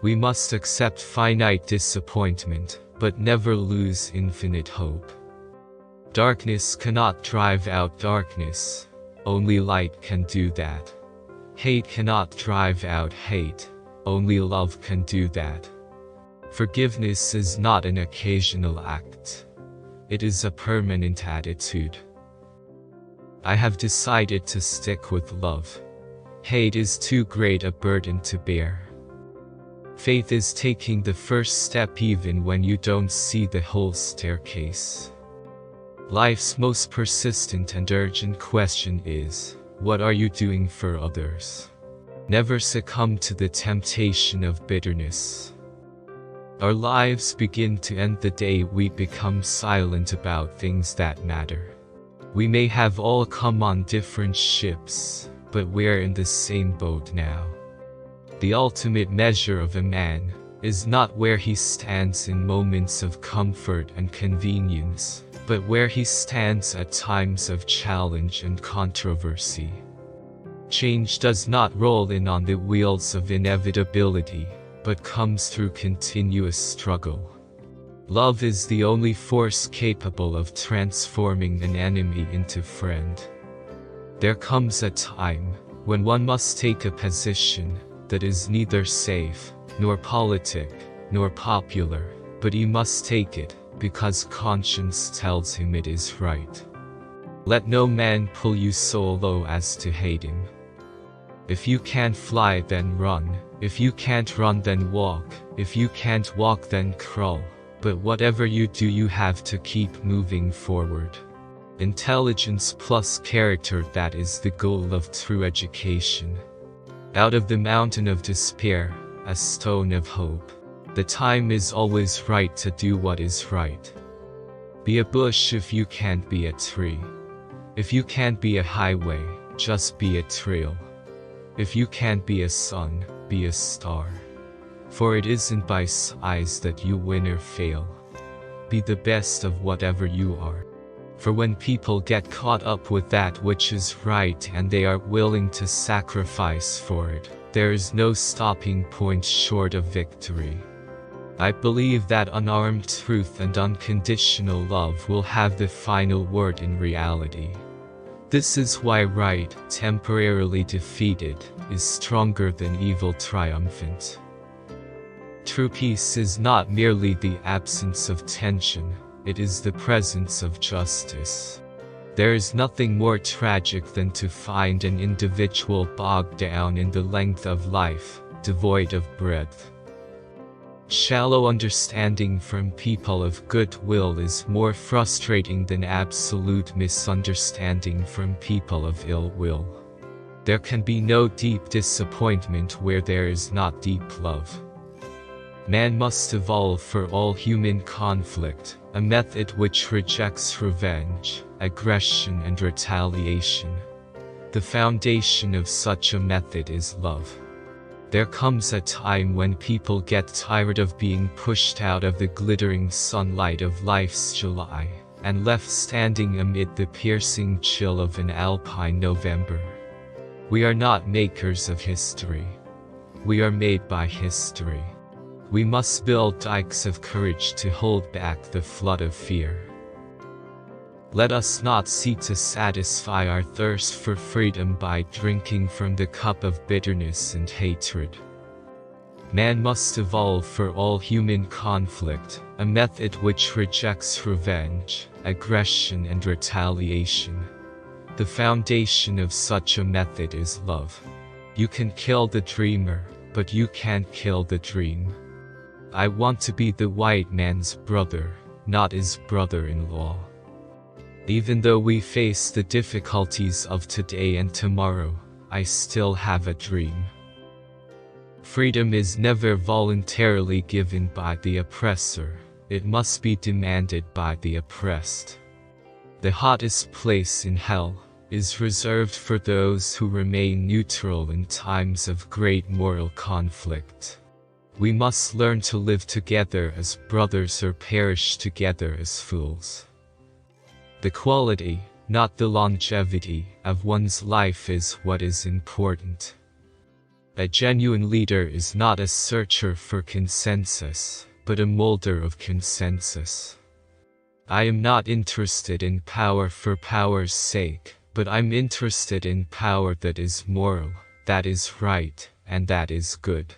We must accept finite disappointment, but never lose infinite hope. Darkness cannot drive out darkness. Only light can do that. Hate cannot drive out hate. Only love can do that. Forgiveness is not an occasional act. It is a permanent attitude. I have decided to stick with love. Hate is too great a burden to bear. Faith is taking the first step even when you don't see the whole staircase. Life's most persistent and urgent question is, what are you doing for others? Never succumb to the temptation of bitterness. Our lives begin to end the day we become silent about things that matter. We may have all come on different ships, but we're in the same boat now. The ultimate measure of a man is not where he stands in moments of comfort and convenience, but where he stands at times of challenge and controversy. Change does not roll in on the wheels of inevitability, but comes through continuous struggle. Love is the only force capable of transforming an enemy into friend. There comes a time when one must take a position that is neither safe, nor politic, nor popular, but he must take it because conscience tells him it is right. Let no man pull you so low as to hate him. If you can't fly, then run. If you can't run, then walk. If you can't walk, then crawl. But whatever you do, you have to keep moving forward. Intelligence plus character, that is the goal of true education. Out of the mountain of despair, a stone of hope. The time is always right to do what is right. Be a bush if you can't be a tree. If you can't be a highway, just be a trail. If you can't be a sun, be a star. For it isn't by size that you win or fail. Be the best of whatever you are. For when people get caught up with that which is right and they are willing to sacrifice for it, there is no stopping point short of victory. I believe that unarmed truth and unconditional love will have the final word in reality. This is why right, temporarily defeated, is stronger than evil triumphant. True peace is not merely the absence of tension, it is the presence of justice. There is nothing more tragic than to find an individual bogged down in the length of life, devoid of breadth. Shallow understanding from people of goodwill is more frustrating than absolute misunderstanding from people of ill will. There can be no deep disappointment where there is not deep love. Man must evolve for all human conflict, a method which rejects revenge, aggression and retaliation. The foundation of such a method is love. There comes a time when people get tired of being pushed out of the glittering sunlight of life's July, and left standing amid the piercing chill of an alpine November. We are not makers of history. We are made by history. We must build dikes of courage to hold back the flood of fear. Let us not seek to satisfy our thirst for freedom by drinking from the cup of bitterness and hatred. Man must evolve for all human conflict, a method which rejects revenge, aggression and retaliation. The foundation of such a method is love. You can kill the dreamer, but you can't kill the dream. I want to be the white man's brother, not his brother-in-law. Even though we face the difficulties of today and tomorrow, I still have a dream. Freedom is never voluntarily given by the oppressor, it must be demanded by the oppressed. The hottest place in hell is reserved for those who remain neutral in times of great moral conflict. We must learn to live together as brothers or perish together as fools. The quality, not the longevity, of one's life is what is important. A genuine leader is not a searcher for consensus, but a molder of consensus. I am not interested in power for power's sake, but I'm interested in power that is moral, that is right, and that is good.